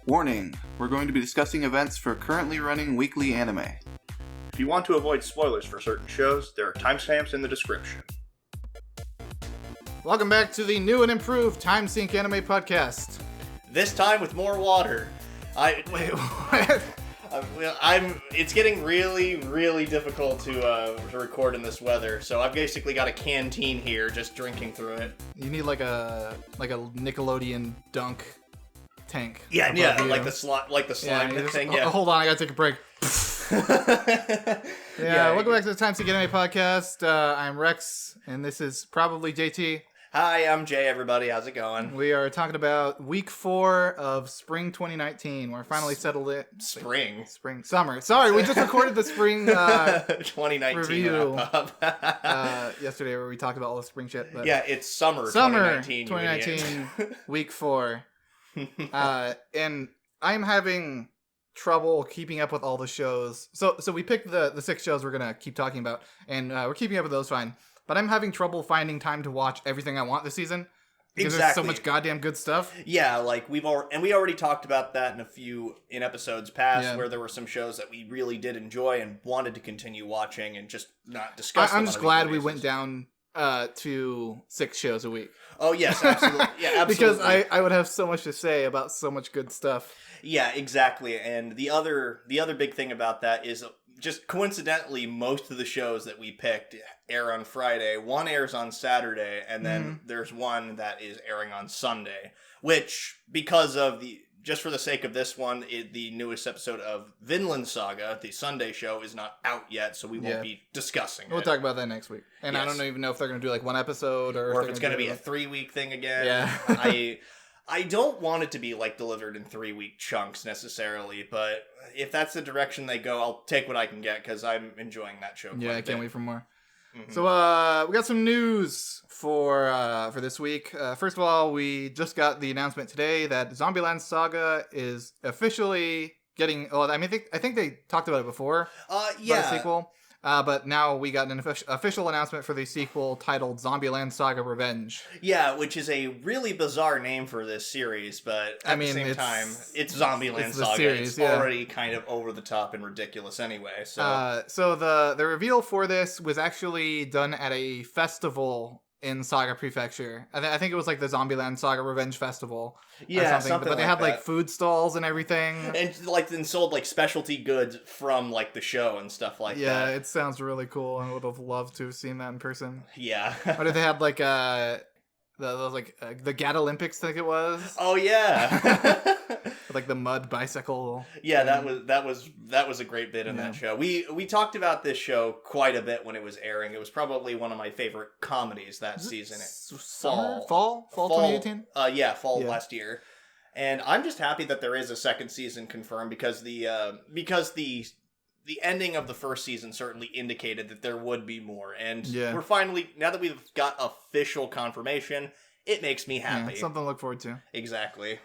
Warning, we're going to be discussing events for currently running weekly anime. If you want to avoid spoilers for certain shows, there are timestamps in the description. Welcome back to the new and improved Timesink anime podcast. This time with more water. Wait, what? It's getting really difficult to record in this weather, so I've basically got a canteen here, just drinking through it. You need like a Nickelodeon dunk tank. Yeah, like the slime thing. Yeah. Hold on, I gotta take a break. Welcome back to the Timesink anime podcast. I'm Rex, and this is probably JT. Hi, I'm Jay, everybody. How's it going? We are talking about week 4 of spring 2019. We're finally settled it. Summer. Sorry, we just recorded the spring 2019 review wrap-up. yesterday, where we talked about all the spring shit. But yeah, it's summer 2019, week 4. And I'm having trouble keeping up with all the shows. So we picked the 6 shows we're gonna keep talking about, and we're keeping up with those fine. But I'm having trouble finding time to watch everything I want this season. Because there's so much goddamn good stuff. Yeah, like we already talked about that in episodes past, where there were some shows that we really did enjoy and wanted to continue watching and just not discuss. I'm just glad we went down to 6 shows a week. Oh yes, absolutely. Yeah, absolutely. Because I would have so much to say about so much good stuff. Yeah, exactly. And the other big thing about that is just coincidentally, most of the shows that we picked air on Friday. One airs on Saturday, and then there's one that is airing on Sunday. Which, because of just for the sake of this one, the newest episode of Vinland Saga, the Sunday show, is not out yet, so we won't be discussing it. We'll talk about that next week. And yes. I don't even know if they're going to do like one episode or if it's going to be a 3-week thing again. Yeah. I don't want it to be like delivered in 3-week chunks necessarily, but if that's the direction they go, I'll take what I can get because I'm enjoying that show. Yeah, I can't wait for more. Mm-hmm. So we got some news for this week. First of all, we just got the announcement today that Zombieland Saga is officially getting. Well, I think they talked about it before. About a sequel. But now we got an official announcement for the sequel titled Zombieland Saga Revenge. Yeah, which is a really bizarre name for this series, but at the same time, it's Zombieland Saga. Series, it's already kind of over the top and ridiculous anyway. So the reveal for this was actually done at a festival in Saga Prefecture. I think it was like the Zombieland Saga Revenge Festival. Yeah, or something. But they had like food stalls and everything. And sold like specialty goods from like the show and stuff like that. Yeah, it sounds really cool. I would have loved to have seen that in person. Yeah. Or did they have like the Gat Olympics, I think it was? Oh yeah. Like the mud bicycle. Yeah, that was a great bit in that show. We talked about this show quite a bit when it was airing. It was probably one of my favorite comedies that season. Fall 2018? Fall last year. And I'm just happy that there is a second season confirmed because the ending of the first season certainly indicated that there would be more. And we're finally, now that we've got official confirmation, it makes me happy. Yeah, something to look forward to. Exactly.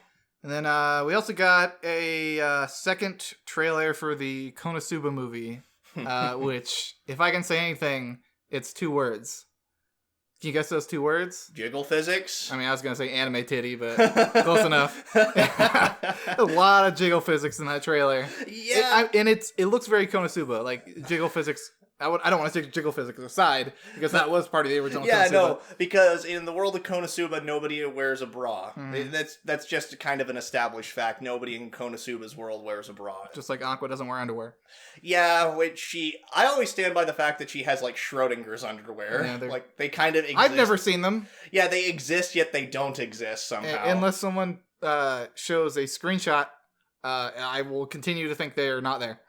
And then we also got a second trailer for the Konosuba movie, which, if I can say anything, it's 2 words. Can you guess those 2 words? Jiggle physics? I mean, I was going to say anime titty, but close enough. A lot of jiggle physics in that trailer. Yeah. It looks very Konosuba, like jiggle physics. I don't want to take jiggle physics aside, because that was part of the original Konosuba. Yeah, no, because in the world of Konosuba, nobody wears a bra. That's just kind of an established fact. Nobody in Konosuba's world wears a bra. Just like Aqua doesn't wear underwear. Yeah, I always stand by the fact that she has, like, Schrodinger's underwear. Yeah, like, they kind of exist. I've never seen them. Yeah, they exist, yet they don't exist somehow. Unless someone shows a screenshot, I will continue to think they are not there.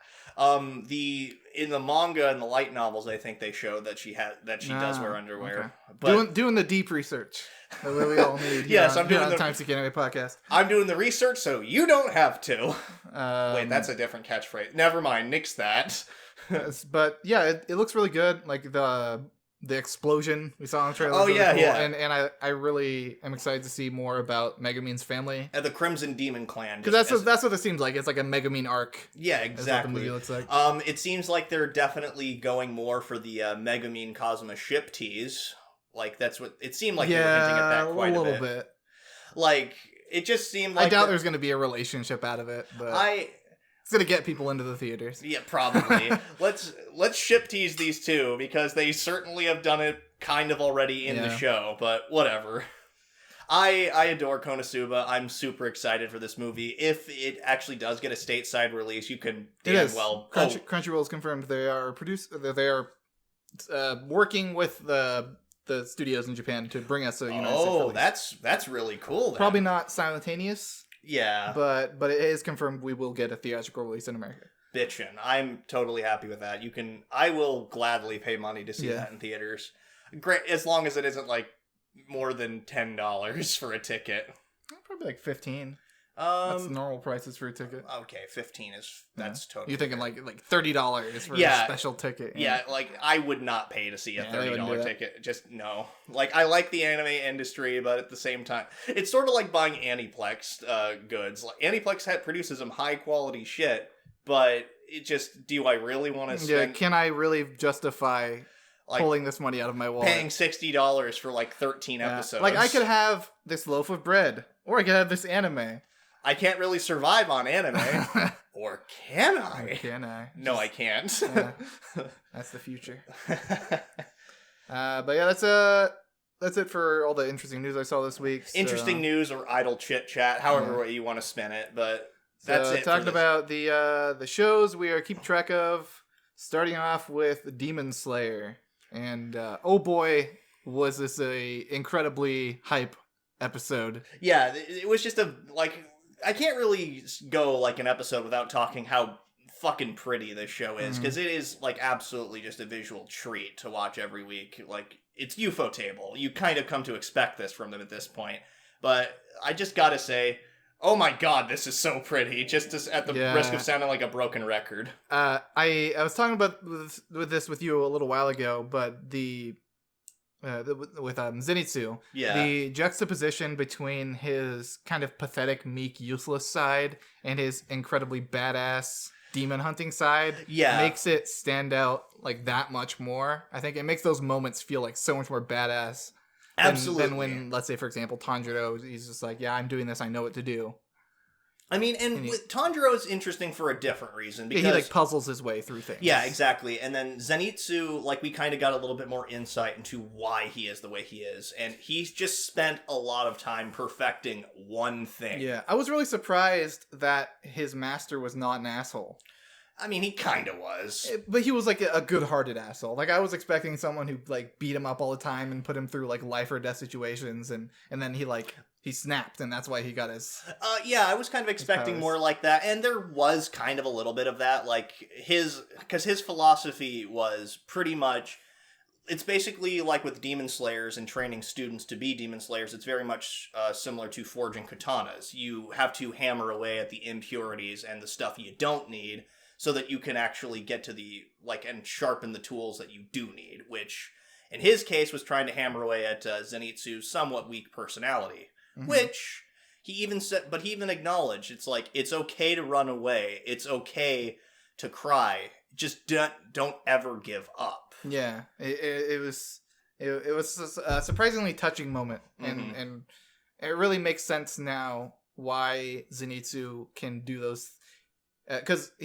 In the manga and the light novels, I think they show that she does wear underwear. Okay. But doing the deep research that we all need. Yes, I'm doing the Timesink Anime podcast. I'm doing the research, so you don't have to. Wait, that's a different catchphrase. Never mind, nix that. But yeah, it looks really good. Like the explosion we saw in the trailer. Oh yeah, cool. yeah. And I really am excited to see more about Megumin's family. And the Crimson Demon Clan. Because that's what it seems like. It's like a Megumin arc. Yeah, exactly. That's what the movie looks like. It seems like they're definitely going more for the Megumin Cosma ship tease. Like that's what it seemed like they were hinting at that quite a little bit. Like it just seemed like I doubt there's going to be a relationship out of it, but it's going to get people into the theaters. Yeah, probably. let's ship tease these two, because they certainly have done it kind of already in the show, but whatever. I adore Konosuba. I'm super excited for this movie. If it actually does get a stateside release, you can damn well... Crunchyroll's confirmed they are working with the studios in Japan to bring us a United States release. That's really cool then. Probably not simultaneous. Yeah. But it is confirmed we will get a theatrical release in America. Bitchin'. I'm totally happy with that. I will gladly pay money to see that in theaters. Great, as long as it isn't like more than $10 for a ticket. Probably like 15. That's normal prices for a ticket. Okay, 15 that's totally. You're thinking like $30 for a special ticket. Yeah, like I would not pay to see a $30 ticket. Just no. Like I like the anime industry, but at the same time, it's sort of like buying Aniplex goods. Like Aniplex produces some high quality shit, but it just, do I really want to spend? Yeah, can I really justify pulling this money out of my wallet? Paying $60 for like 13 episodes. Like I could have this loaf of bread, or I could have this anime. I can't really survive on anime. Or can I? Or can I? No, I can't. That's the future. But yeah, that's it for all the interesting news I saw this week. So. Interesting news or idle chit chat, however way you want to spin it, but that's it. Talking about the shows we are keeping track of, starting off with Demon Slayer. And oh boy, was this a incredibly hype episode. Yeah, it was just I can't really go like an episode without talking how fucking pretty this show is, because it is like absolutely just a visual treat to watch every week. Like, it's UFO Table. You kind of come to expect this from them at this point. But I just gotta say, oh my god, this is so pretty, just at the risk of sounding like a broken record. I was talking about this with you a little while ago, but with Zenitsu, the juxtaposition between his kind of pathetic, meek, useless side and his incredibly badass demon hunting side makes it stand out like that much more. I think it makes those moments feel like so much more badass. Absolutely. Than when, let's say, for example, Tanjiro, he's just like, yeah, I'm doing this, I know what to do. I mean, and Tanjiro's interesting for a different reason, because he like puzzles his way through things. Yeah, exactly. And then Zenitsu, like, we kind of got a little bit more insight into why he is the way he is, and he's just spent a lot of time perfecting one thing. Yeah, I was really surprised that his master was not an asshole. I mean, he kind of was. But he was like a good-hearted asshole. Like, I was expecting someone who like beat him up all the time and put him through like life or death situations, and then he snapped, and that's why he got his... yeah, I was kind of expecting more like that, and there was kind of a little bit of that, like, because his philosophy was pretty much, it's basically like with Demon Slayers and training students to be Demon Slayers, it's very much similar to forging katanas. You have to hammer away at the impurities and the stuff you don't need, so that you can actually get to and sharpen the tools that you do need, which, in his case, was trying to hammer away at Zenitsu's somewhat weak personality. Mm-hmm. Which he even said, but he even acknowledged, it's like, it's okay to run away, it's okay to cry, just don't ever give up. Yeah, it was a surprisingly touching moment, and it really makes sense now why Zenitsu can do those,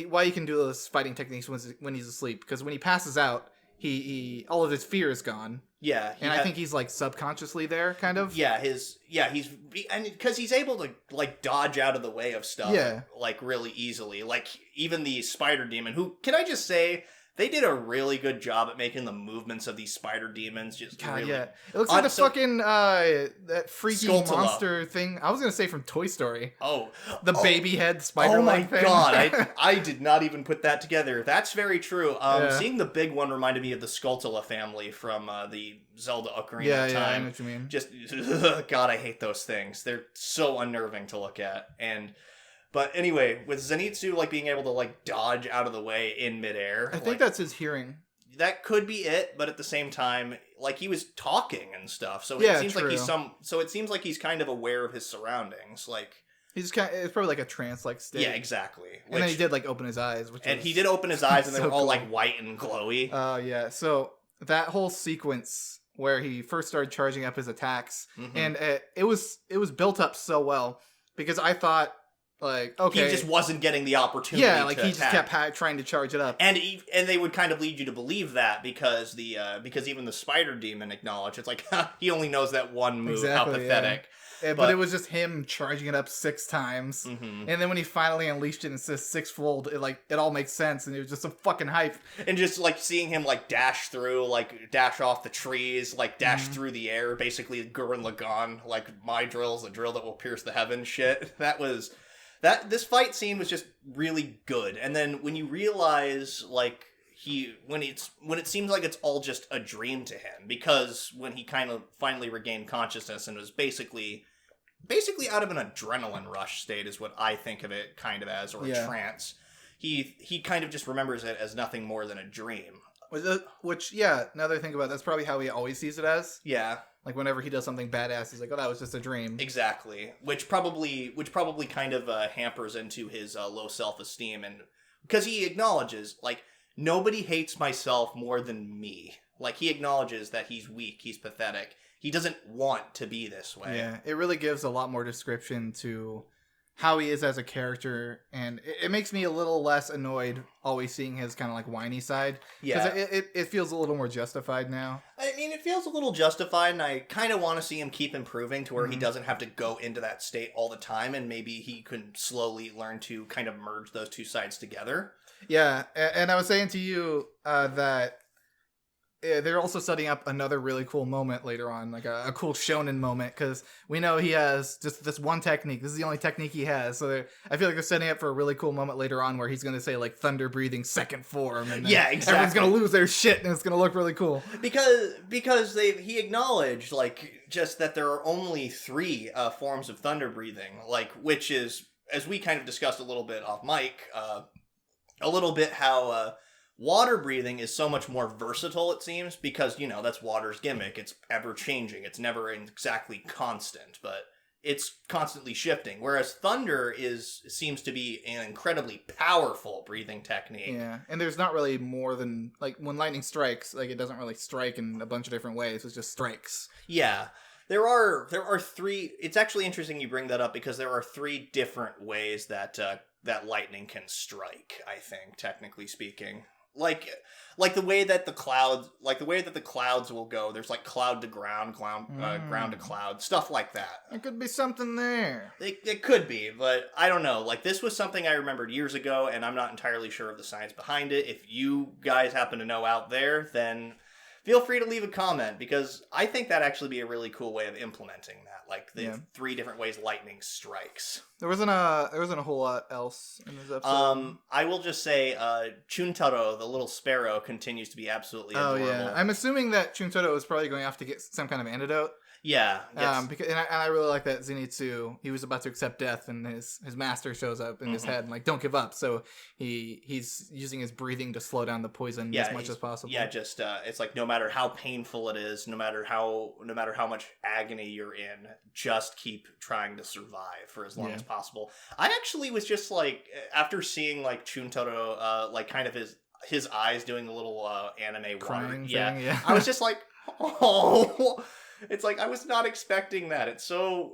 why he can do those fighting techniques when he's asleep, because when he passes out, he all of his fear is gone. Yeah, I think he's like subconsciously there, kind of. Because he's able to like dodge out of the way of stuff, like really easily. Like even the spider demon, who, can I just say, they did a really good job at making the movements of these spider demons just really... Yeah. It looks like the fucking, that freaky Skulltula monster thing. I was going to say from Toy Story. The baby head spider-like thing. Oh my god, I did not even put that together. That's very true. Seeing the big one reminded me of the Skulltula family from the Zelda Ocarina of Time. Yeah, I know what you mean. Just, god, I hate those things. They're so unnerving to look at. But anyway, with Zenitsu like being able to like dodge out of the way in midair, I think that's his hearing. That could be it, but at the same time, like he was talking and stuff, so it seems like it seems like he's kind of aware of his surroundings. Like it's probably like a trance-like state. Yeah, exactly. And then he did like open his eyes, he did open his eyes, and they were all like white and glowy. Oh yeah, so that whole sequence where he first started charging up his attacks, and it was built up so well. because I thought, like, okay. He just wasn't getting the opportunity Yeah, like, to he attack. just kept trying to charge it up. And they would kind of lead you to believe that because because even the spider demon acknowledged it's like he only knows that one move. Exactly, how pathetic! Yeah, but it was just him charging it up 6 times, Mhm. and then when he finally unleashed it and says sixfold, it all makes sense, and it was just some fucking hype. And just like seeing him like dash through, like dash off the trees, like dash through the air, basically Gurren Lagann, like my drill's the drill that will pierce the heavens. Shit, this fight scene was just really good. And then when you realize like when it seems like it's all just a dream to him, because when he kind of finally regained consciousness and was basically out of an adrenaline rush state is what I think of it kind of as, or a trance. He kind of just remembers it as nothing more than a dream. Which, yeah, now that I think about it, that's probably how he always sees it as. Yeah. Like, whenever he does something badass, he's like, oh, that was just a dream. Exactly. Which probably kind of hampers into his low self-esteem, and because he acknowledges, like, nobody hates myself more than me. Like, he acknowledges that he's weak, he's pathetic. He doesn't want to be this way. Yeah, it really gives a lot more description to how he is as a character, and it makes me a little less annoyed always seeing his kind of like whiny side. Yeah. Because it feels a little more justified now. I mean, it feels a little justified, and I kind of want to see him keep improving to where he doesn't have to go into that state all the time, and maybe he can slowly learn to kind of merge those two sides together. Yeah, and I was saying to you that they're also setting up another really cool moment later on, like a cool shonen moment, because we know he has just this one technique. This is the only technique he has, so I feel like they're setting up for a really cool moment later on where he's going to say, like, thunder breathing second form, and yeah, exactly. Everyone's going to lose their shit, and it's going to look really cool. Because he acknowledged, like, just that there are only 3 forms of thunder breathing, like, which is, as we kind of discussed a little bit off mic, a little bit how water breathing is so much more versatile, it seems, because, you know, that's water's gimmick. It's ever-changing. It's never exactly constant, but it's constantly shifting. Whereas thunder seems to be an incredibly powerful breathing technique. Yeah, and there's not really more than, like, when lightning strikes, like, it doesn't really strike in a bunch of different ways. It just strikes. Yeah. There are 3... It's actually interesting you bring that up, because there are 3 different ways that lightning can strike, I think, technically speaking. Like the way that the clouds will go. There's like cloud to ground, ground to cloud, stuff like that. There could be something there. It could be, but I don't know. Like, this was something I remembered years ago, and I'm not entirely sure of the science behind it. If you guys happen to know out there, then feel free to leave a comment, because I think that'd actually be a really cool way of implementing that. Like, the 3 different ways lightning strikes. There wasn't a whole lot else in this episode. I will just say, Chuntaro, the little sparrow, continues to be absolutely adorable. Oh yeah, I'm assuming that Chuntaro is probably going to have to get some kind of antidote. Yeah. Because I really like that Zenitsu, he was about to accept death, and his master shows up in his head and, like, don't give up. So he's using his breathing to slow down the poison as much as possible. Yeah, just it's like, no matter how painful it is, no matter how much agony you're in, just keep trying to survive for as long as possible. I actually was just like, after seeing like Chuntaro, like kind of his eyes doing the little anime crying water, thing, yeah. I was just like, oh. It's like, I was not expecting that. It's so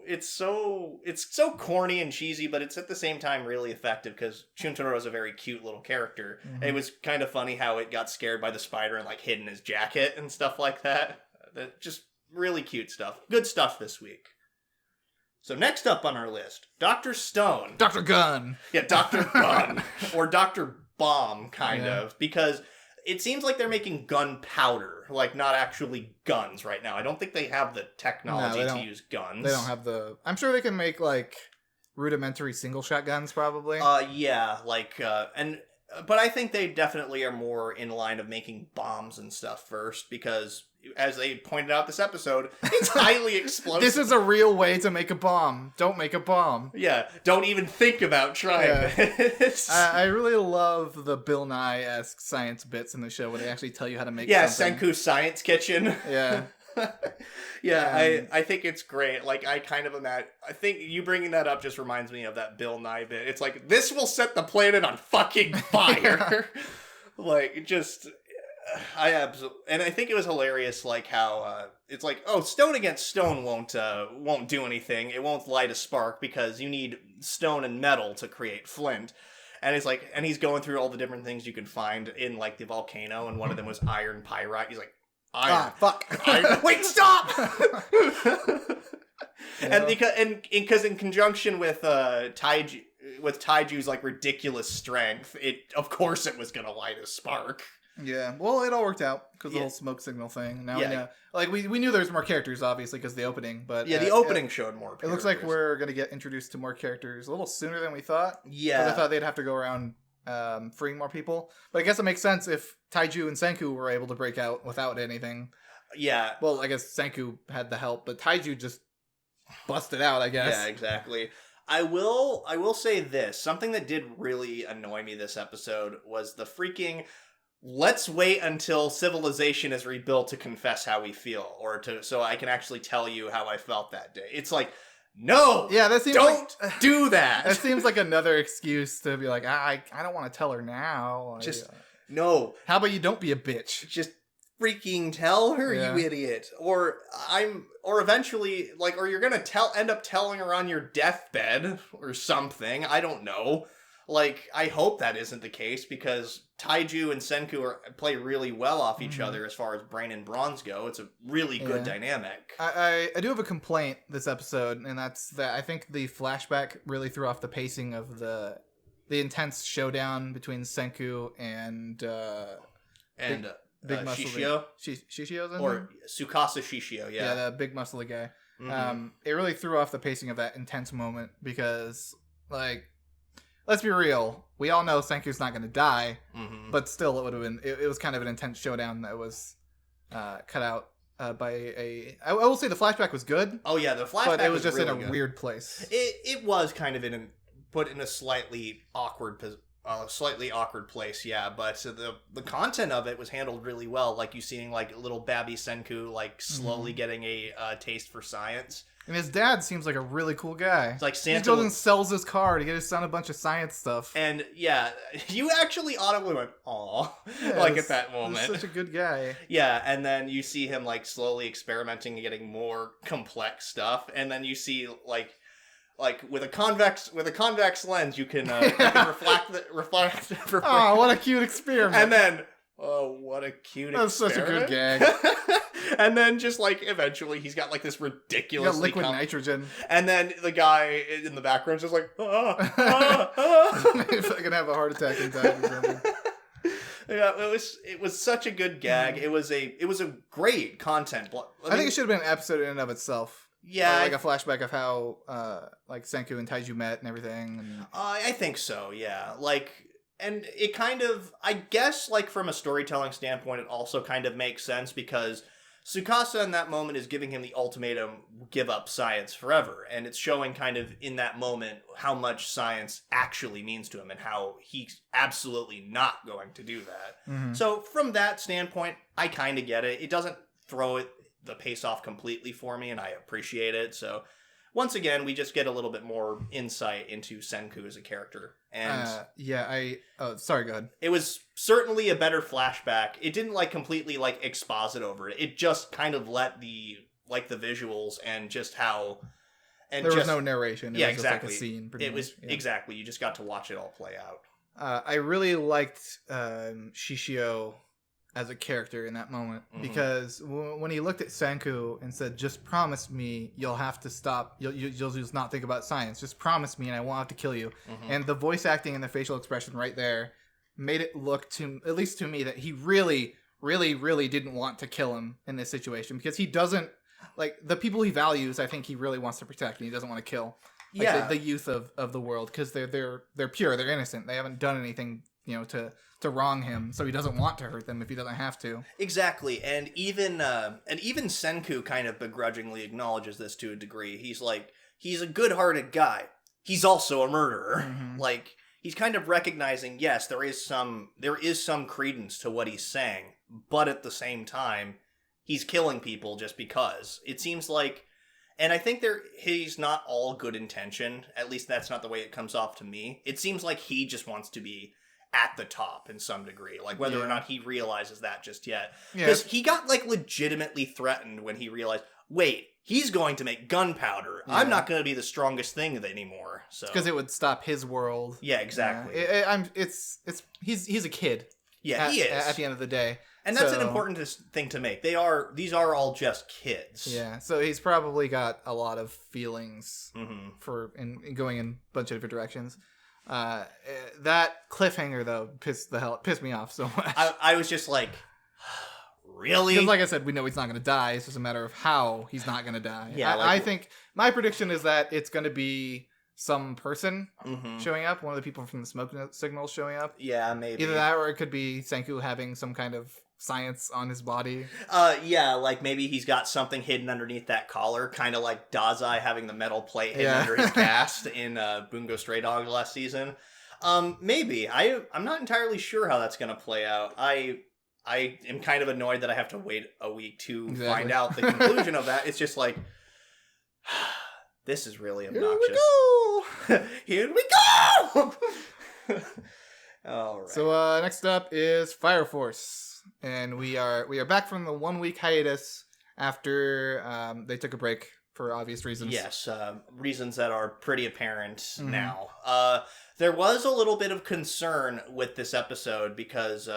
corny and cheesy, but it's at the same time really effective, because Chuntaro is a very cute little character. Mm-hmm. It was kind of funny how it got scared by the spider and like hid in his jacket and stuff like that. Just really cute stuff. Good stuff this week. So next up on our list, Dr. Stone. Dr. Gun. Yeah, Dr. Gun. Or Dr. Bomb, kind of, because it seems like they're making gunpowder, like not actually guns right now. I don't think they have the technology to use guns. They don't have the... I'm sure they can make, like, rudimentary single-shot guns, probably. Yeah, like, but I think they definitely are more in line of making bombs and stuff first, because, as they pointed out this episode, it's highly explosive. This is a real way to make a bomb. Don't make a bomb. Yeah, don't even think about trying this. I really love the Bill Nye-esque science bits in the show where they actually tell you how to make something. Senku's Science Kitchen. Yeah. I think it's great. Like, I kind of imagine... I think you bringing that up just reminds me of that Bill Nye bit. It's like, this will set the planet on fucking fire. Like, just... I absolutely, and I think it was hilarious, like how it's like, oh, stone against stone won't do anything. It won't light a spark because you need stone and metal to create flint. And it's like, and he's going through all the different things you can find in like the volcano, and one of them was iron pyrite. He's like, iron, fuck, iron. Wait, stop! Yeah. And because in conjunction with Taiju's like ridiculous strength, of course it was gonna light a spark. Yeah, well, it all worked out because the Yeah. whole smoke signal thing. Now Yeah. we know, like we knew there was more characters, obviously, because the opening. But Yeah, the opening showed more. It looks like we're gonna get introduced to more characters a little sooner than we thought. 'Cause I thought they'd have to go around freeing more people. But I guess it makes sense if Taiju and Senku were able to break out without anything. Yeah. Well, I guess Senku had the help, but Taiju just busted out, I guess. Yeah, exactly. I will say this. Something that did really annoy me this episode was the freaking let's wait until civilization is rebuilt to confess how we feel, or so I can actually tell you how I felt that day. It's like, no! Yeah, that seems don't like, do that! that seems like another excuse to be like, I don't want to tell her now. No. How about you don't be a bitch? Just freaking tell her, Yeah. you idiot. Or eventually, like, or you're gonna end up telling her on your deathbed or something. I don't know. Like, I hope that isn't the case, because Taiju and Senku play really well off each other as far as brain and bronze go. It's a really good dynamic. I do have a complaint this episode, and that's that I think the flashback really threw off the pacing of the intense showdown between Senku and big muscle Shishio? Shishio's in Or there? Tsukasa Shishio, yeah. Yeah, the big muscly guy. Mhm. It really threw off the pacing of that intense moment because, like, let's be real. We all know Senku's not going to die, Mhm. but still, it would have been. It was kind of an intense showdown that was cut out by a. I will say the flashback was good, Oh yeah, the flashback but it was just really in a good. weird place. It was kind of put in a slightly awkward place, yeah. But the content of it was handled really well. Like you seeing like little Babby Senku like slowly getting a taste for science. And his dad seems like a really cool guy. It's like He Santa goes and sells his car to get his son a bunch of science stuff. and yeah, you actually audibly went "aw," Yeah, like he's- at that he's moment. such a good guy. Yeah, and then you see him like slowly experimenting and getting more complex stuff, and then you see like with a convex lens you can reflect. Oh, what a cute experiment! And then, oh, what a cute That's such a good experiment. And then just like eventually he's got like this You ridiculous got liquid nitrogen. and then the guy in the background's just like If I can have a heart attack in time or something. Yeah, it was such a good gag. It was a great content. I think it should have been an episode in and of itself. Yeah, Like a flashback of how like Senku and Taiju met and everything. And... I think so, yeah. Like, and it kind of, I guess, like, from a storytelling standpoint, it also kind of makes sense because Tsukasa in that moment is giving him the ultimatum, give up science forever. And it's showing kind of in that moment how much science actually means to him and how he's absolutely not going to do that. Mm-hmm. So from that standpoint, I kind of get it. It doesn't throw the pace off completely for me, and I appreciate it. So once again, we just get a little bit more insight into Senku as a character. And sorry, go ahead. it was certainly a better flashback. It didn't like completely like exposit over it. It just kind of let the visuals and just how There was no narration. It Yeah, was exactly. Just like a scene. Pretty It was much. Yeah. exactly. You just got to watch it all play out. I really liked Shishio as a character in that moment because when he looked at Senku and said, "Just promise me you'll have to stop. You'll just not think about science. Just promise me, and I won't have to kill you." And the voice acting and the facial expression right there made it look at least to me, that he really, really, really didn't want to kill him in this situation, because he doesn't like the people he values. I think he really wants to protect, and he doesn't want to kill. Like the youth of the world, because they're pure, they're innocent, they haven't done anything, to wrong him, so he doesn't want to hurt them if he doesn't have to. Exactly, and even Senku kind of begrudgingly acknowledges this to a degree. He's like, he's a good-hearted guy. He's also a murderer. Like, he's kind of recognizing, yes, there is some credence to what he's saying, but at the same time, he's killing people just because. It seems like, and I think he's not all good intention. At least that's not the way it comes off to me. It seems like he just wants to be at the top in some degree. Like, whether or not he realizes that just yet. Yeah. Because he got, like, legitimately threatened when he realized, wait, he's going to make gunpowder. Yeah. I'm not going to be the strongest thing anymore. So because it would stop his world. Yeah, exactly. He's a kid. Yeah, he is. At the end of the day. And that's an important thing to make. These are all just kids. Yeah, so he's probably got a lot of feelings Mm-hmm. in going in a bunch of different directions. That cliffhanger though pissed me off so much. I was just like, really? Because like I said, we know he's not going to die. It's just a matter of how he's not going to die. Yeah, I think my prediction is that it's going to be some person Mm-hmm. showing up, one of the people from the smoke signals showing up. Yeah, maybe. Either that or it could be Senku having some kind of science on his body. Yeah, like maybe he's got something hidden underneath that collar, kind of like Dazai having the metal plate hidden under his cast in Bungo Stray Dogs last season. Maybe. I'm not entirely sure how that's going to play out. I am kind of annoyed that I have to wait a week to find out the conclusion of that. It's just like, this is really obnoxious. Here we go! All right. So next up is Fire Force, and we are back from the 1 week hiatus after they took a break for obvious reasons. Yes, reasons that are pretty apparent now. There was a little bit of concern with this episode because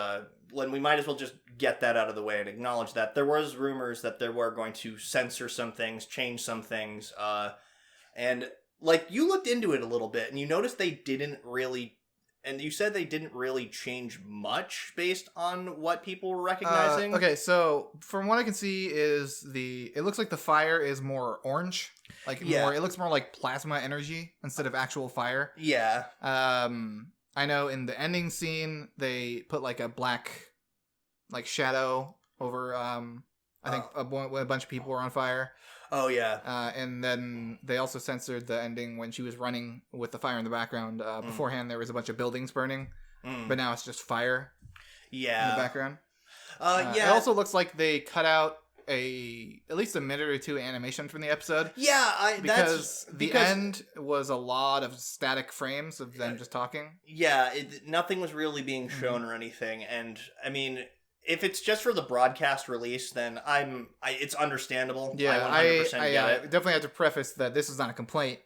when we might as well just get that out of the way and acknowledge that there was rumors that they were going to censor some things, change some things, and like you looked into it a little bit and you noticed they didn't really. And you said they didn't really change much based on what people were recognizing? Okay, so from what I can see is it looks like the fire is more orange. Like it looks more like plasma energy instead of actual fire. Yeah. I know in the ending scene they put like a black like shadow over I think a bunch of people were on fire. Oh, yeah. And then they also censored the ending when she was running with the fire in the background. Beforehand, there was a bunch of buildings burning, but now it's just fire in the background. It also looks like they cut out at least a minute or two animation from the episode. Yeah, because the end was a lot of static frames of them just talking. Yeah, nothing was really being shown or anything. And, I mean, if it's just for the broadcast release, then it's understandable. Yeah, I 100% get it. Definitely have to preface that this is not a complaint.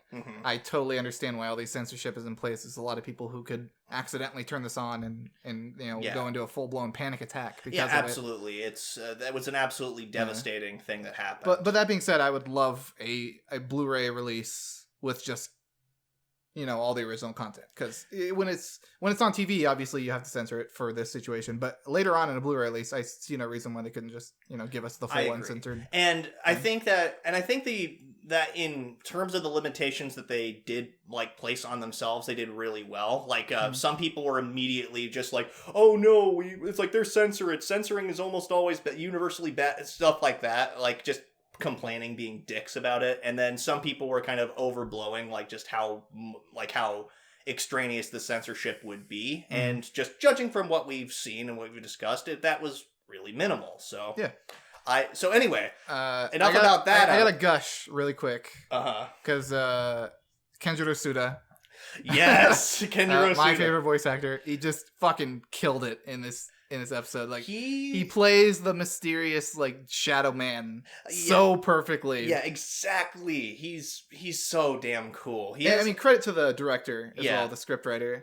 I totally understand why all these censorship is in place. There's a lot of people who could accidentally turn this on and go into a full-blown panic attack because of absolutely. That was an absolutely devastating thing that happened. But that being said, I would love a Blu-ray release with just all the original content, because when it's on TV, obviously you have to censor it for this situation. But later on in a Blu-ray release, I see no reason why they couldn't just give us the full uncensored. And I think that in terms of the limitations that they did like place on themselves, they did really well. Like some people were immediately just like, oh no, it's like they're censoring is almost always universally bad, stuff like that. Like just complaining, being dicks about it. And then some people were kind of overblowing like just how extraneous the censorship would be. And just judging from what we've seen and what we've discussed, that was really minimal. So yeah. So anyway, enough about that. I gotta gush really quick. Because Kenjiro Suda. Yes, Kenjiro Suda. My favorite voice actor. He just fucking killed it in this episode. Like he plays the mysterious like shadow man so perfectly. Yeah, exactly. He's so damn cool. I mean, credit to the director as well, the scriptwriter.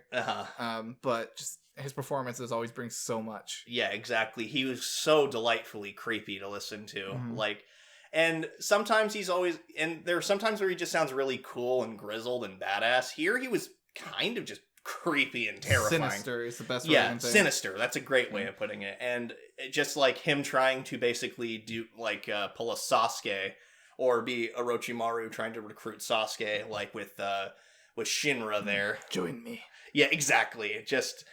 But just his performances always brings so much. Yeah, exactly. He was so delightfully creepy to listen to. Like, and sometimes there are sometimes where he just sounds really cool and grizzled and badass. Here he was kind of just creepy and terrifying. Sinister is the best way I can say. Sinister. That's a great way of putting it. And just like him trying to basically do like pull a Sasuke or be Orochimaru trying to recruit Sasuke like with Shinra there. Join me. Yeah, exactly. Just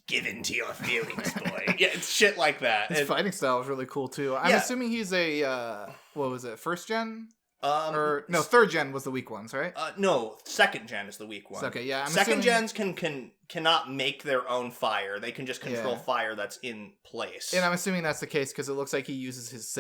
give in to your feelings, boy. Yeah, it's shit like that. His fighting style is really cool too. I'm assuming he's a what was it, first gen? Or no, third gen was the weak ones, right? No, second gen is the weak one. Okay, yeah. Second gens can cannot make their own fire. They can just control fire that's in place. And I'm assuming that's the case because it looks like he uses his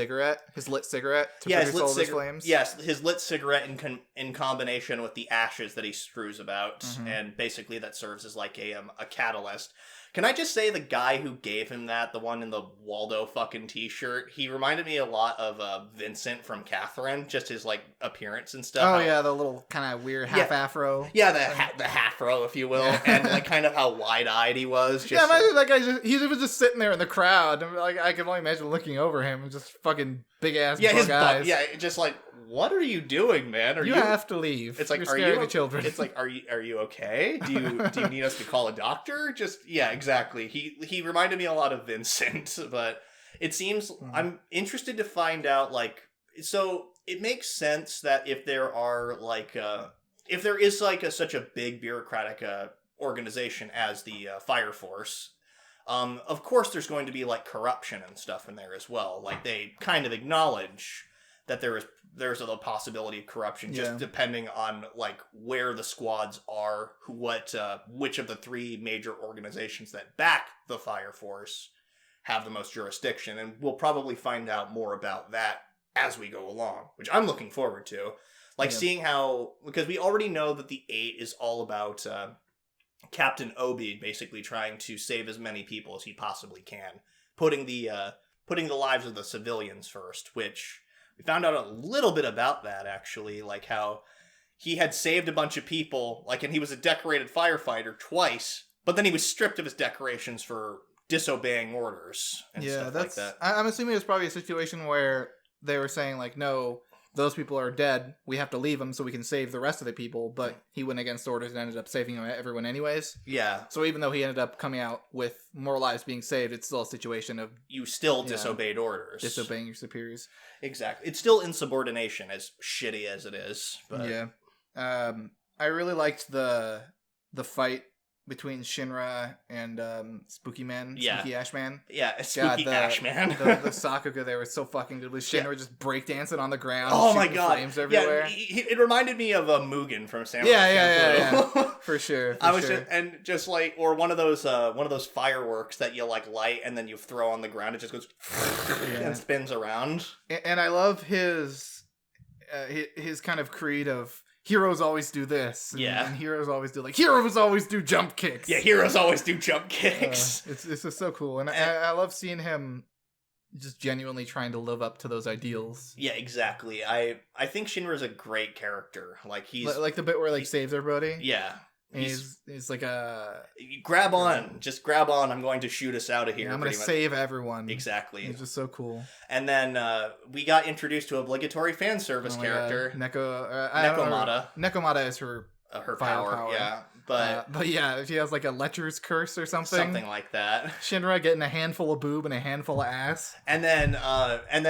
lit cigarette, to his produce lit all those flames. Yes, his lit cigarette in combination with the ashes that he strews about, and basically that serves as like a catalyst. Can I just say the guy who gave him that, the one in the Waldo fucking t-shirt, he reminded me a lot of Vincent from Catherine, just his like appearance and stuff. Oh yeah, the little kind of weird half afro. Yeah, the half-fro, if you will, and like kind of how wide-eyed he was. Just, imagine that guy he was just sitting there in the crowd. And, like I can only imagine looking over him, just fucking big ass his eyes. Just like, what are you doing, man? You have to leave. It's like, you're scaring the children. It's like, are you okay? Do you need us to call a doctor? Exactly. He reminded me a lot of Vincent, but it seems I'm interested to find out so it makes sense that if there are if there is such a big bureaucratic organization as the Fire Force, of course there's going to be like corruption and stuff in there as well. Like they kind of acknowledge that there's a possibility of corruption just depending on like where the squads are, which of the three major organizations that back the Fire Force have the most jurisdiction, and we'll probably find out more about that as we go along, which I'm looking forward to. Seeing how, because we already know that the 8 is all about Captain Obi basically trying to save as many people as he possibly can, putting the lives of the civilians first, which we found out a little bit about that, actually, like how he had saved a bunch of people, and he was a decorated firefighter twice, but then he was stripped of his decorations for disobeying orders and stuff like that. I'm assuming it's probably a situation where they were saying, no, those people are dead, we have to leave them so we can save the rest of the people, but he went against orders and ended up saving everyone anyways. Yeah. So even though he ended up coming out with more lives being saved, it's still a situation of... You still disobeyed orders. Disobeying your superiors. Exactly. It's still insubordination, as shitty as it is. But... Yeah. I really liked the fight between Shinra and Spooky Ashman. Yeah, Spooky Ashman. the Sakuga there was so fucking good with Shinra just breakdancing on the ground. Oh my god. Flames everywhere. Yeah, it reminded me of Mugen from Samurai. Yeah. For sure. Or one of those fireworks that you light and then you throw on the ground. It just goes and spins around. And I love his kind of creed of heroes always do this. And heroes always do jump kicks. Yeah, heroes always do jump kicks. It's just so cool. And I love seeing him just genuinely trying to live up to those ideals. Yeah, exactly. I think Shinra's a great character. He's like the bit where he saves everybody. Yeah. He's like grab on, just grab on. I'm going to shoot us out of here. Yeah, I'm going to save everyone. Exactly. He's just so cool. And then we got introduced to obligatory fan service character, Nekomata. Nekomata is her power. Yeah, but yeah, she has a lecher's curse or something like that. Shinra getting a handful of boob and a handful of ass, and then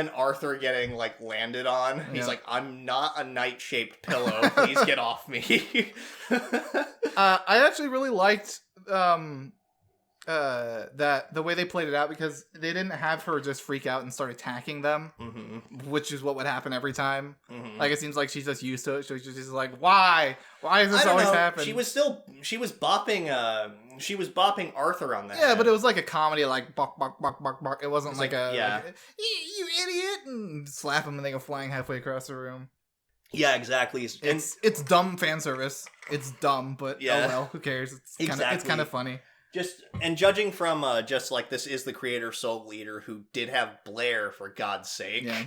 Arthur getting landed on. Yeah. He's like, I'm not a night-shaped pillow. Please get off me. I actually really liked that the way they played it out, because they didn't have her just freak out and start attacking them, which is what would happen every time. It seems like she's just used to it. She's just like, why does this always happen? She was bopping Arthur on that. Yeah, but it was like a comedy, bark, bark, bark, bark, bark. It wasn't like you idiot, and slap him and they go flying halfway across the room. Yeah, exactly. It's dumb fan service. It's dumb, but oh well, who cares? It's kind of funny. Judging from this is the creator soul leader who did have Blair, for God's sake. Yeah.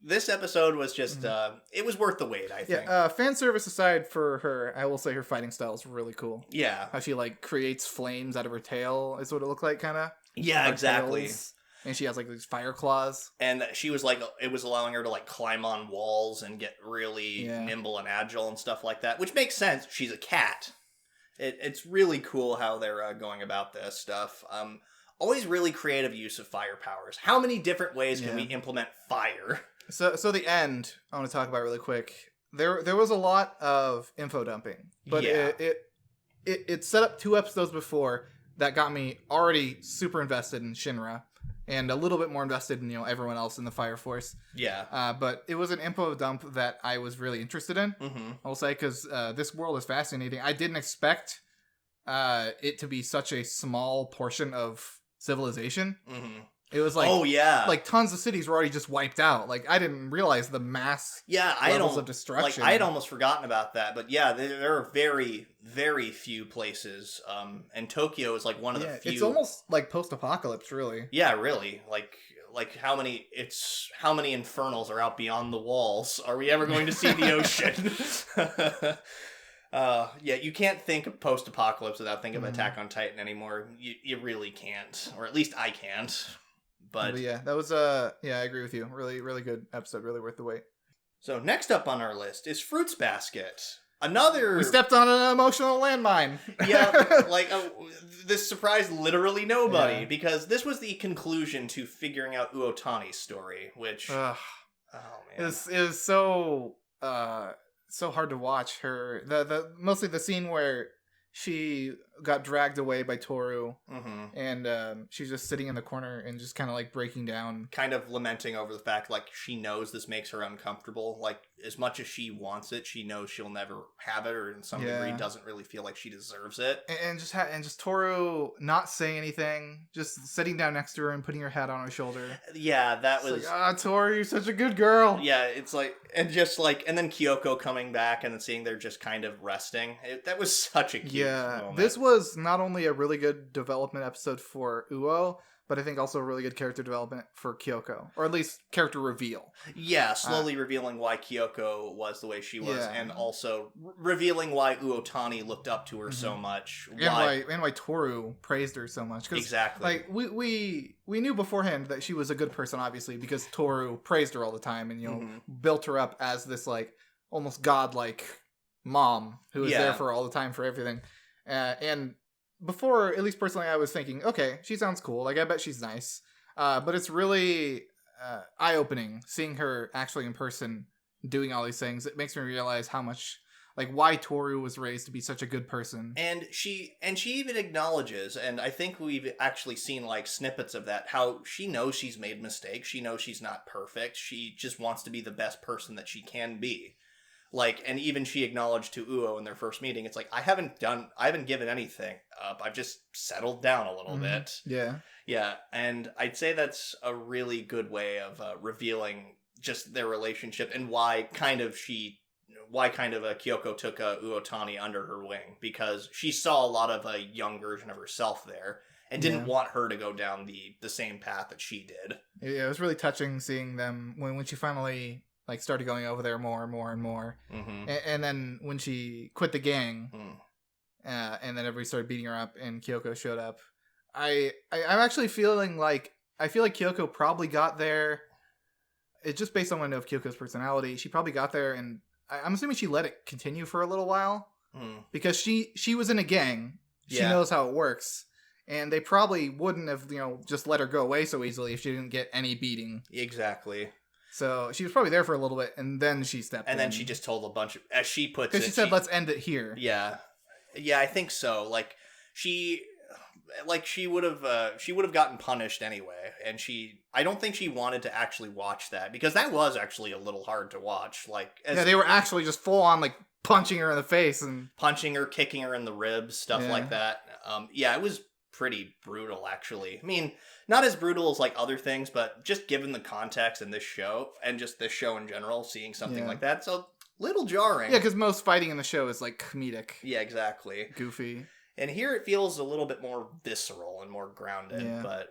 This episode was just it was worth the wait, I think. Yeah, fan service aside for her, I will say her fighting style is really cool. Yeah. How she creates flames out of her tail is what it looked like, kind of. Yeah, exactly. Tails. And she has these fire claws. And she was it was allowing her to climb on walls and get really nimble and agile and stuff like that, which makes sense. She's a cat. It's really cool how they're going about this stuff. Always really creative use of fire powers. How many different ways can we implement fire? So the end, I want to talk about really quick. There was a lot of info dumping, but it set up 2 episodes before that got me already super invested in Shinra and a little bit more invested in everyone else in the Fire Force. Yeah. But it was an info dump that I was really interested in. I'll say, because this world is fascinating. I didn't expect it to be such a small portion of civilization. Mm-hmm. It was like, oh yeah, like tons of cities were already just wiped out. Like I didn't realize the mass levels of destruction. Like I had almost forgotten about that, but yeah, there are very, very few places. And Tokyo is like one of the few. It's almost like post-apocalypse, really. Yeah, really. Like how many infernals are out beyond the walls? Are we ever going to see the ocean? Yeah, you can't think of post-apocalypse without thinking of Attack on Titan anymore. You really can't, or at least I can't. But yeah, that was I agree with you. Really, really good episode. Really worth the wait. So next up on our list is Fruits Basket. Another. We stepped on an emotional landmine. Yeah, like this surprised literally nobody because this was the conclusion to figuring out Uotani's story, which oh man, it was so so hard to watch her. The mostly the scene where she got dragged away by Toru, and she's just sitting in the corner and just kind of like breaking down, kind of lamenting over the fact like she knows this makes her uncomfortable. Like as much as she wants it, she knows she'll never have it, or in some degree doesn't really feel like she deserves it. And just Toru not saying anything, just sitting down next to her and putting her head on her shoulder. Yeah, that was like, Toru, you're such a good girl. Yeah, it's like, and just like, and then Kyoko coming back and then seeing they're just kind of resting. That was such a cute moment. This was not only a really good development episode for Uo, but I think also a really good character development for Kyoko, or at least character reveal. Yeah, slowly revealing why Kyoko was the way she was, and also revealing why Uotani looked up to her so much, and why Toru praised her so much. Exactly. Like we knew beforehand that she was a good person, obviously, because Toru praised her all the time, and built her up as this like almost godlike mom who was there for all the time for everything, and. Before, at least personally, I was thinking, okay, she sounds cool. Like, I bet she's nice. But it's really eye-opening seeing her actually in person doing all these things. It makes me realize how much, like, why Toru was raised to be such a good person. And she even acknowledges, and I think we've actually seen, like, snippets of that, how she knows she's made mistakes. She knows she's not perfect. She just wants to be the best person that she can be. Like, and even she acknowledged to Uo in their first meeting, it's like, I haven't given anything up. I've just settled down a little bit. Yeah. Yeah. And I'd say that's a really good way of revealing just their relationship and why Kyoko took Uotani under her wing, because she saw a lot of a young version of herself there and didn't want her to go down the same path that she did. Yeah, it was really touching seeing them when she finally like started going over there more and more and more. And then when she quit the gang, and then everybody started beating her up and Kyoko showed up, I'm actually feeling like, I feel like Kyoko probably got there, it's just based on what I know of Kyoko's personality, she probably got there, and I'm assuming she let it continue for a little while, because she was in a gang, she knows how it works, and they probably wouldn't have, just let her go away so easily if she didn't get any beating. Exactly. So she was probably there for a little bit, and then she stepped in. And then she just told a bunch of, as she puts it, because she said, "Let's end it here." Yeah, I think so. Like she would have gotten punished anyway, and I don't think she wanted to actually watch that, because that was actually a little hard to watch. Like, they were actually just full on like punching her in the face and punching her, kicking her in the ribs, stuff like that. It was pretty brutal, actually. I mean, not as brutal as like other things, but just given the context in this show and just this show in general, seeing something like that, it's a little jarring. Yeah, because most fighting in the show is like comedic. Yeah, exactly. Goofy. And here it feels a little bit more visceral and more grounded, but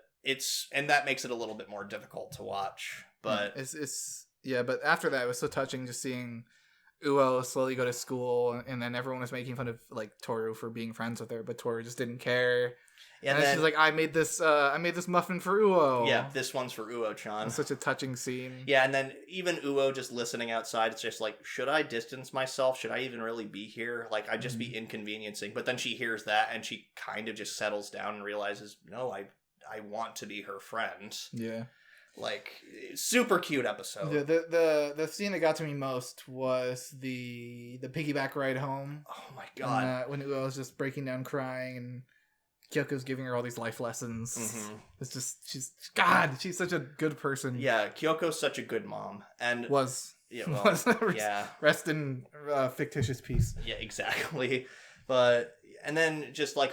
and that makes it a little bit more difficult to watch. But but after that, it was so touching just seeing Uo slowly go to school, and then everyone was making fun of like Toru for being friends with her, but Toru just didn't care. Yeah, and then she's like, I made this muffin for Uo. Yeah, this one's for Uo-chan. It's such a touching scene. Yeah, and then even Uo just listening outside, it's just like, should I distance myself? Should I even really be here? Like, I'd just be inconveniencing. But then she hears that, and she kind of just settles down and realizes, no, I want to be her friend. Yeah. Like, super cute episode. The scene that got to me most was the piggyback ride home. Oh my god. When Uo was just breaking down crying, and Kyoko's giving her all these life lessons. It's just, she's such a good person. Yeah, Kyoko's such a good mom. And rest in fictitious peace. Yeah, exactly. But just like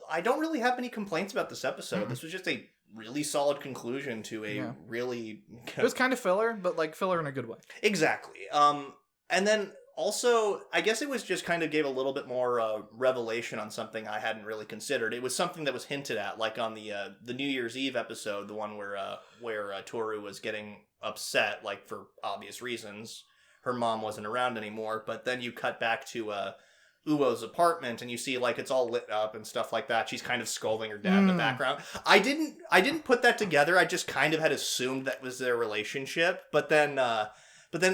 I don't really have any complaints about this episode. Mm-hmm. This was just a really solid conclusion to a really... It was kind of filler, but like filler in a good way. Exactly. And then also, I guess it was just kind of gave a little bit more revelation on something I hadn't really considered. It was something that was hinted at, like on the New Year's Eve episode, the one where Toru was getting upset, like for obvious reasons. Her mom wasn't around anymore, but then you cut back to Uo's apartment and you see like it's all lit up and stuff like that. She's kind of scolding her dad in the background. I didn't put that together. I just kind of had assumed that was their relationship, but then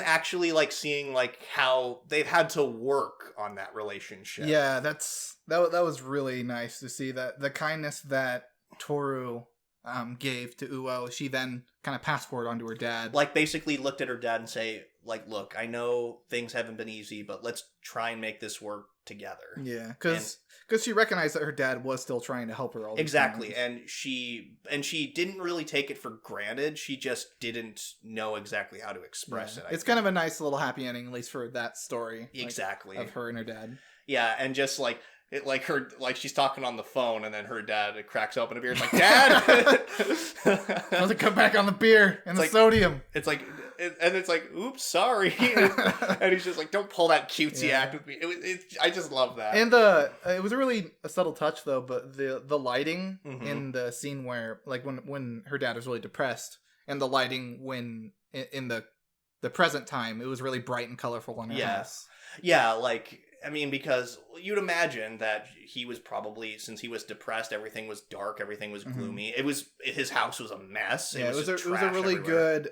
actually like seeing like how they've had to work on that relationship. Yeah, that was really nice to see, that the kindness that Toru gave to Uo, she then kind of passed forward onto her dad. Like basically looked at her dad and say, like, look, I know things haven't been easy, but let's try and make this work together. Yeah, because she recognized that her dad was still trying to help her all the exactly time. And she didn't really take it for granted. She just didn't know exactly how to express it. It's kind of a nice little happy ending, at least for that story. Exactly. Of her and her dad. Yeah, and just like it, like her, like she's talking on the phone, and then her dad cracks open a beer. It's like, Dad, doesn't come back on the beer and the sodium. It's like, and it's like, oops, sorry. And he's just like, don't pull that cutesy act with me. I just love that. And it was a subtle touch though, but the lighting in the scene where like when her dad was really depressed, and the lighting when in the present time, it was really bright and colorful in her house. Yeah, like. I mean, because you'd imagine that he was probably, since he was depressed, everything was dark, everything was gloomy. His house was a mess. Yeah, it was a really good,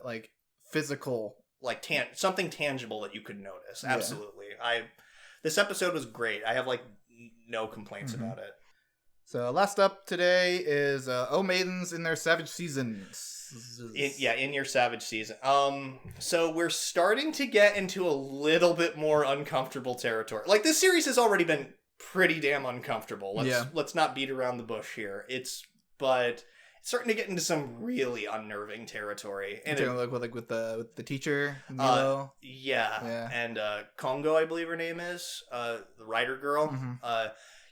like, physical... Like, something tangible that you could notice. Absolutely. This episode was great. I have, like, no complaints about it. So, last up today is Maidens in their Savage Seasons. In your Savage season. So we're starting to get into a little bit more uncomfortable territory. Like, this series has already been pretty damn uncomfortable. Let's not beat around the bush here. But it's starting to get into some really unnerving territory. And with the teacher, Milo. And Kongo, I believe her name is, the writer girl.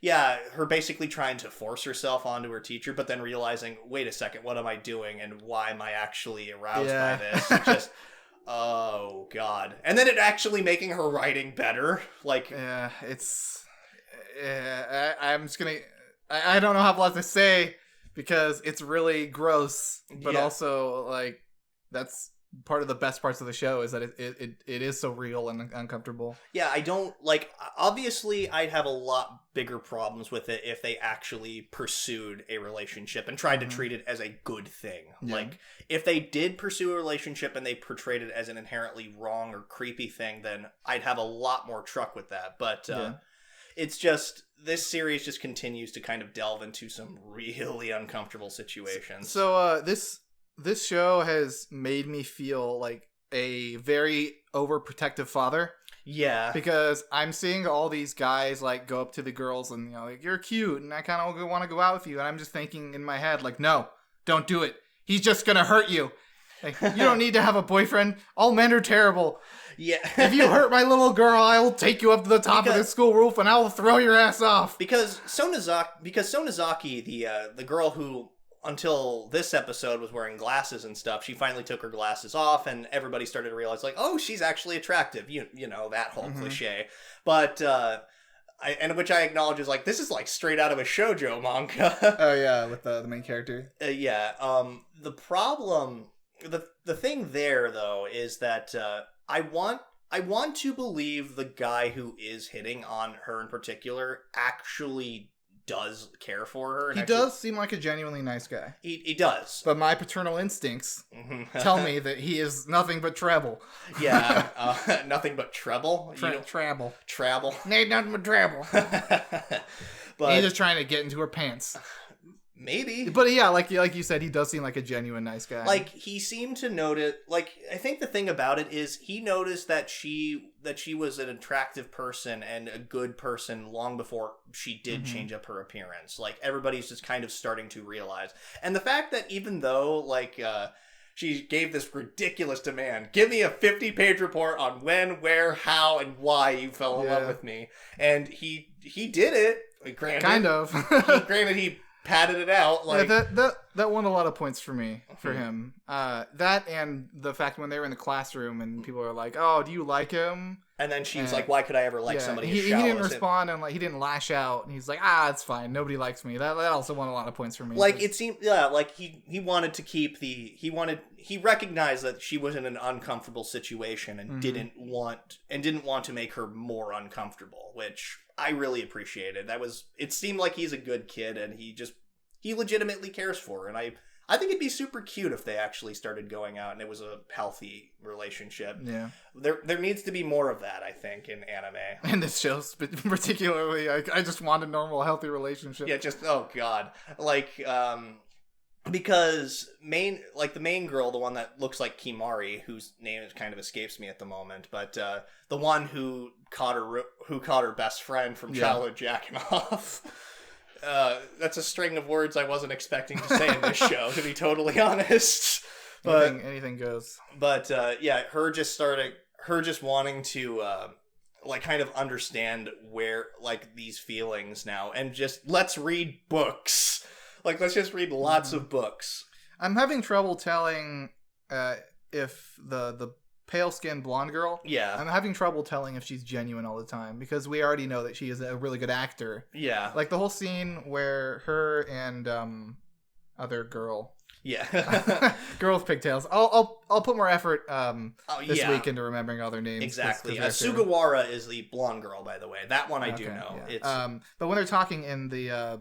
Yeah, her basically trying to force herself onto her teacher, but then realizing, wait a second, what am I doing, and why am I actually aroused by this? It just, oh god. And then it actually making her writing better. Like, I'm just gonna, I don't know how much to say, because it's really gross, but also, like, that's part of the best parts of the show, is that it is so real and uncomfortable. Yeah, I don't, like, obviously I'd have a lot bigger problems with it if they actually pursued a relationship and tried to treat it as a good thing. Like, if they did pursue a relationship and they portrayed it as an inherently wrong or creepy thing, then I'd have a lot more truck with that. But it's just, this series just continues to kind of delve into some really uncomfortable situations. So this show has made me feel like a very overprotective father. Yeah. Because I'm seeing all these guys, like, go up to the girls and, like, you're cute, and I kind of want to go out with you. And I'm just thinking in my head, like, no, don't do it. He's just going to hurt you. Like, you don't need to have a boyfriend. All men are terrible. Yeah. If you hurt my little girl, I will take you up to the top of the school roof and I will throw your ass off. Because Sonozaki, the girl who, until this episode, was wearing glasses and stuff, she finally took her glasses off, and everybody started to realize, like, oh, she's actually attractive. You know, that whole cliche. But, which I acknowledge is, like, this is, like, straight out of a shoujo manga. Oh, yeah, with the main character. The problem, the thing there, though, is that I want to believe the guy who is hitting on her in particular actually does care for her. And he does seem like a genuinely nice guy. He does. But my paternal instincts tell me that he is nothing but treble. Yeah, nothing but treble. Treble. Treble. Ain't nothing but treble. But he's just trying to get into her pants. Maybe. But yeah, like you said, he does seem like a genuine nice guy. Like, he seemed to notice, like, I think the thing about it is he noticed that she was an attractive person and a good person long before she did change up her appearance. Like, everybody's just kind of starting to realize. And the fact that even though, like, she gave this ridiculous demand. Give me a 50-page report on when, where, how, and why you fell in love with me. And he did it. Granted, kind of. Granted, he padded it out. Like that won a lot of points for me, for him. That and the fact when they were in the classroom and people were like, "Oh, do you like him?" And then she's like, "Why could I ever like somebody?" He didn't respond and like he didn't lash out. And he's like, "It's fine. Nobody likes me." That also won a lot of points for me. Like it seemed, like he wanted to keep he recognized that she was in an uncomfortable situation and didn't want to make her more uncomfortable, which I really appreciated. It seemed like he's a good kid and he legitimately cares for her, and I think it'd be super cute if they actually started going out and it was a healthy relationship. Yeah. There needs to be more of that, I think, in anime. In this show, particularly, I just want a normal, healthy relationship. Yeah, just, oh god. Like, because the main girl, the one that looks like Kimari, whose name kind of escapes me at the moment, but the one who caught her best friend from childhood jacking off. That's a string of words I wasn't expecting to say in this show, to be totally honest. But anything goes. But her just wanting to kind of understand where these feelings now, and just let's read books. Let's just read lots of books. I'm having trouble telling if the pale-skinned blonde girl. Yeah. I'm having trouble telling if she's genuine all the time, because we already know that she is a really good actor. Yeah. Like the whole scene where her and other girl. Yeah. Girl with pigtails. I'll put more effort this week into remembering all their names. Exactly. Sugawara is the blonde girl, by the way. That one I do know. Yeah. It's but when they're talking in the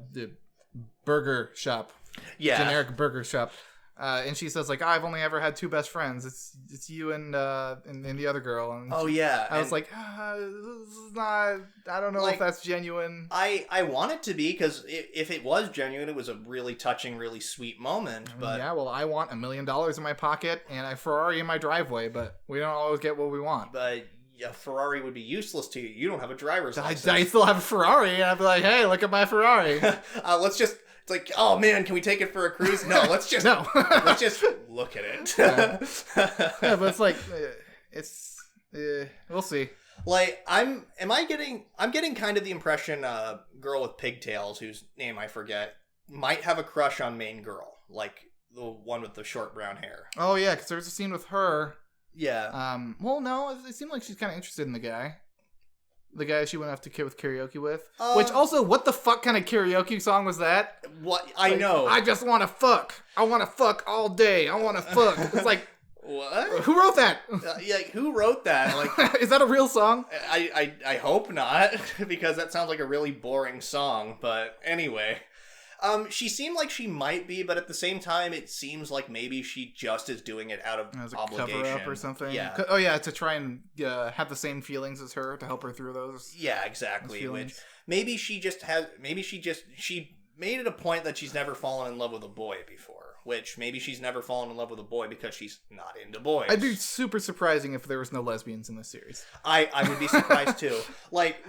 burger shop. Yeah. Generic burger shop. And she says, I've only ever had two best friends. It's you and the other girl. And I was like, this is not. I don't know if that's genuine. I want it to be, because if it was genuine, it was a really touching, really sweet moment. But yeah, well, I want $1 million in my pocket and a Ferrari in my driveway, but we don't always get what we want. But a Ferrari would be useless to you. You don't have a driver's license. I still have a Ferrari, and I'd be like, hey, look at my Ferrari. Let's just. It's like, oh man, can we take it for a cruise? No, let's just let's just look at it. Yeah, but it's we'll see. I'm getting kind of the impression girl with pigtails, whose name I forget, might have a crush on main girl, like the one with the short brown hair. Oh yeah, because there's a scene with her. Yeah. Well, no, it seemed like she's kind of interested in the guy. The guy she went off to with karaoke with. Which also, what the fuck kind of karaoke song was that? What? I know. I just want to fuck. I want to fuck all day. I want to fuck. It's like, what? Who wrote that? Who wrote that? Is that a real song? I hope not, because that sounds like a really boring song. But anyway. She seemed like she might be, but at the same time, it seems like maybe she just is doing it out of as a obligation. Cover up or something. Yeah. Oh yeah, to try and have the same feelings as her, to help her through those. Yeah, exactly. Which maybe she made it a point that she's never fallen in love with a boy before. Which maybe she's never fallen in love with a boy because she's not into boys. I'd be super surprising if there was no lesbians in this series. I would be surprised too.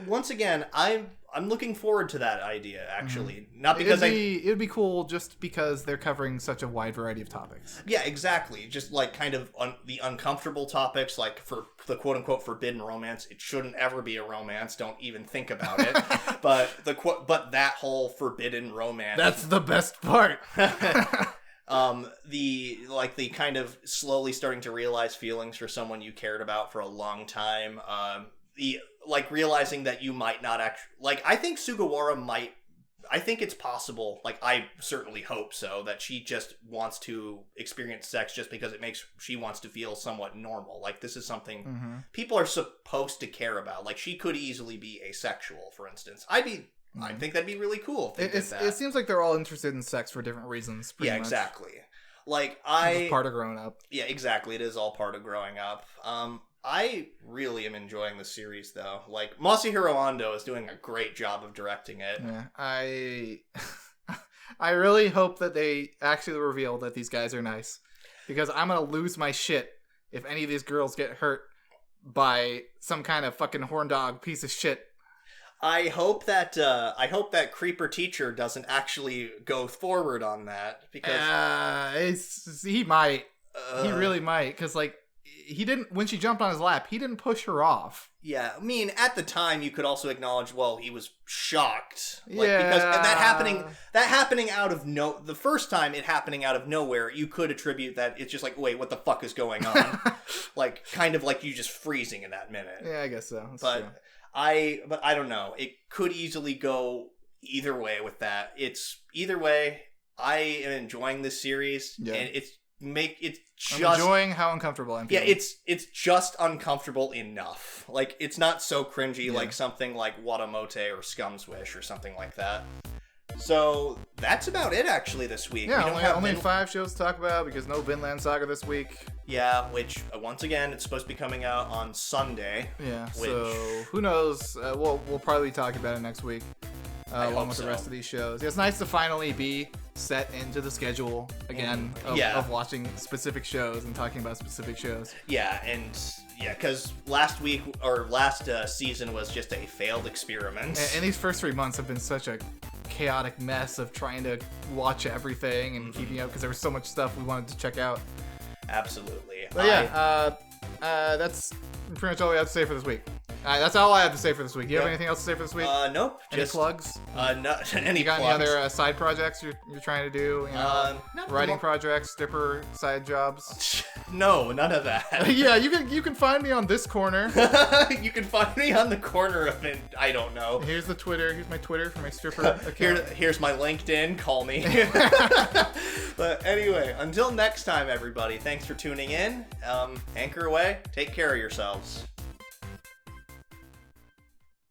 Once again, I'm looking forward to that idea, actually. Mm-hmm. Not because it'd be cool just because they're covering such a wide variety of topics. Yeah, exactly. Just kind of the uncomfortable topics, for the quote unquote forbidden romance. It shouldn't ever be a romance. Don't even think about it. But that whole forbidden romance. That's the best part. The kind of slowly starting to realize feelings for someone you cared about for a long time. Realizing that you might not actually, I think Sugawara might, I think it's possible, I certainly hope so, that she just wants to experience sex just because she wants to feel somewhat normal. This is something people are supposed to care about. She could easily be asexual, for instance. I think that'd be really cool. It seems like they're all interested in sex for different reasons. Yeah, much. Exactly. It's part of growing up. Yeah, exactly. It is all part of growing up. I really am enjoying the series, though. Masahiro Ando is doing a great job of directing it. Yeah, I really hope that they actually reveal that these guys are nice, because I'm gonna lose my shit if any of these girls get hurt by some kind of fucking horn dog piece of shit. I hope that creeper teacher doesn't actually go forward on that, because he might. He really might, because, like, he didn't, when she jumped on his lap, he didn't push her off. Yeah, I mean, at the time, you could also acknowledge, well, he was shocked. Yeah. Because that happening out of the first time it happening out of nowhere, you could attribute that it's just like, wait, what the fuck is going on? Like, kind of like you just freezing in that minute. Yeah, I guess so. That's But true. I don't know. It could easily go either way with that. Either way, I am enjoying this series. Yeah. And I'm enjoying how uncomfortable I'm yeah, feeling. it's just uncomfortable enough. Like, it's not so cringy like something like Watamote or Scum's Wish or something like that. So that's about it actually this week. Yeah, We don't only 5 shows to talk about because no Vinland Saga this week. Yeah, which once again it's supposed to be coming out on Sunday. Yeah, Which- so who knows? We'll probably be talking about it next week, along hope with the so. rest of these shows. Yeah, it's nice to finally be set into the schedule again of watching specific shows and talking about specific shows. Yeah, and because last season was just a failed experiment. And these first 3 months have been such a chaotic mess of trying to watch everything and keeping up because there was so much stuff we wanted to check out. Absolutely. But yeah, that's pretty much all we have to say for this week. That's all I have to say for this week. Do you have anything else to say for this week? Nope. Any Just plugs? No. Any You got plugs? any other side projects you're trying to do? You know, not writing more- projects, stripper side jobs. No, none of that. Yeah, you can find me on this corner. You can find me on the corner of it. I don't know. Here's the Twitter. Here's my Twitter for my stripper account. Here's my LinkedIn. Call me. But anyway, until next time, everybody. Thanks for tuning in. Anchor away. Take care of yourselves.